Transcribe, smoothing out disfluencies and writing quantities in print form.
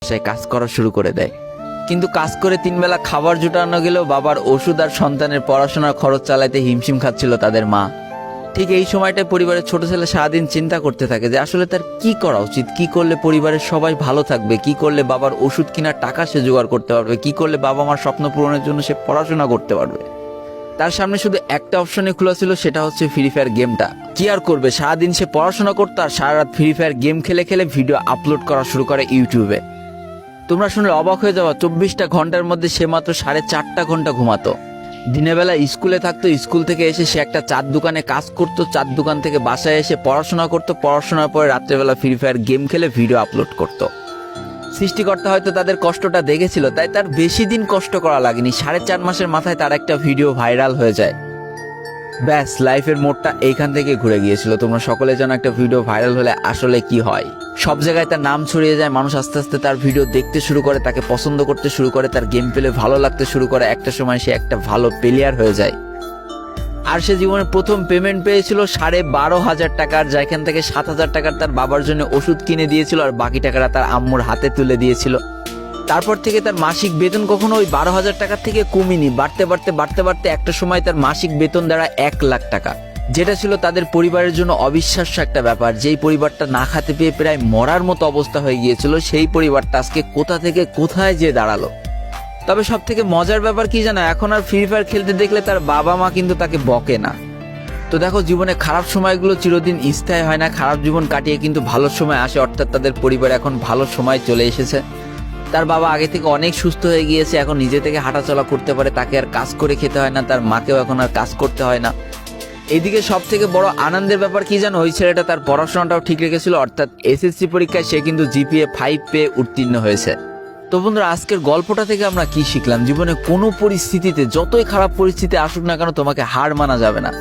ব্যবসায় কাজ করা শুরু করে দেয়। কিন্তু কাজ করে 3 বেলা খাবার জোটানো গেলেও বাবার ওষুধ আর সন্তানের পড়াশোনার খরচ চালাতে হিমশিম খাচ্ছিল তাদের মা। ঠিক এই সময়টায় পরিবারের ছোট ছেলে সারাদিন চিন্তা করতে থাকে যে আসলে তার কি করা উচিত, কি করলে পরিবারের সবাই ভালো থাকবে, কি করলে বাবার ওষুধ কেনার টাকা সে জোগাড় করতে পারবে, কি করলে বাবা মার স্বপ্ন পূরণের জন্য সে পড়াশোনা করতে পারবে। তার সামনে শুধু একটা অপশনে খোলা ছিল, সেটা হচ্ছে ফ্রি ফায়ার গেমটা। কি আর করবে, সারাদিন সে পড়াশোনা করতো আর সারা রাত ফ্রি ফায়ার গেম খেলে খেলে ভিডিও আপলোড করা শুরু করে ইউটিউবে। তোমরা শুনলে অবাক হয়ে যাওয়া, 24টা ঘন্টার মধ্যে সে মাত্র 4.5 ঘন্টা ঘুমাতো। দিনের বেলা স্কুলে থাকতো, স্কুল থেকে এসে সে একটা চার দোকানে কাজ করতো, চার দোকান থেকে বাসায় এসে পড়াশোনা করতো, পড়াশোনার পরে রাত্রেবেলা ফ্রি ফায়ার গেম খেলে ভিডিও আপলোড করতো। সৃষ্টিকর্তা হয়তো তাদের কষ্টটা দেখেছিল, তাই তার বেশি দিন কষ্ট করা লাগেনি, 4.5 মাসের মাথায় তার একটা ভিডিও ভাইরাল হয়ে যায়। ব্যাস, লাইফের মোড়টা এইখান থেকে ঘুরে গিয়েছিল। তোমরা সকলে জানো একটা ভিডিও ভাইরাল হলে আসলে কি হয়। সব জায়গায় তার নাম ছড়িয়ে যায়, মানুষ আস্তে আস্তে তার ভিডিও দেখতে শুরু করে, তাকে পছন্দ করতে শুরু করে, তার গেম প্লে ভালো লাগতে শুরু করে। একটা সময় সে একটা ভালো প্লেয়ার হয়ে যায়। আর সে জীবনের প্রথম পেমেন্ট পেয়েছিল 12,500 টাকার, যেখান থেকে 7,000 টাকার তার বাবার জন্য ওষুধ কিনে দিয়েছিল আর বাকি টাকাটা তার আম্মুর হাতে তুলে দিয়েছিল। তারপর থেকে তার মাসিক বেতন কখনো ওই 12,000 টাকার থেকে কমেনি, বাড়তে বাড়তে বাড়তে বাড়তে একটা সময় তার মাসিক বেতন দাঁড়ায় 1 লাখ টাকা, যেটা ছিল তাদের পরিবারের জন্য অবিশ্বাস্য একটা ব্যাপার। যেই পরিবারটা না খেতে পেয়ে প্রায় মরার মতো অবস্থা হয়ে গিয়েছিল, সেই পরিবারটা আজকে কোথা থেকে কোথায় যে দাঁড়ালো। তবে সব থেকে মজার ব্যাপার কি জানো, এখন আর ফ্রি ফায়ার খেলতে দেখলে তার বাবা মা কিন্তু তাকে বকে না। তো দেখো, জীবনে খারাপ সময়গুলো চিরদিন স্থায়ী হয় না, খারাপ জীবন কাটিয়ে কিন্তু ভালো সময় আসে। অর্থাৎ তাদের পরিবার এখন ভালো সময় চলে এসেছে। তার বাবা আগে থেকে অনেক সুস্থ হয়ে গিয়েছে, এখন নিজে থেকে হাঁটাচলা করতে পারে, তাকে আর কাজ করে খেতে হয় না, তার মাকেও এখন আর কাজ করতে হয় না। এইদিকে সব থেকে বড় আনন্দের ব্যাপার কি জানো, ওই ছেলেটা তার পড়াশোনাটাও ঠিক রেখেছিল। অর্থাৎ এসএসসি পরীক্ষায় সে কিন্তু জিপিএ 5 পেয়ে উত্তীর্ণ হয়েছে। তো বন্ধুরা, আজকের গল্পটা থেকে আমরা কি শিখলাম? জীবনে কোনো পরিস্থিতিতে, যতই খারাপ পরিস্থিতি আসুক না কেন, তোমাকে হার মানা যাবে না।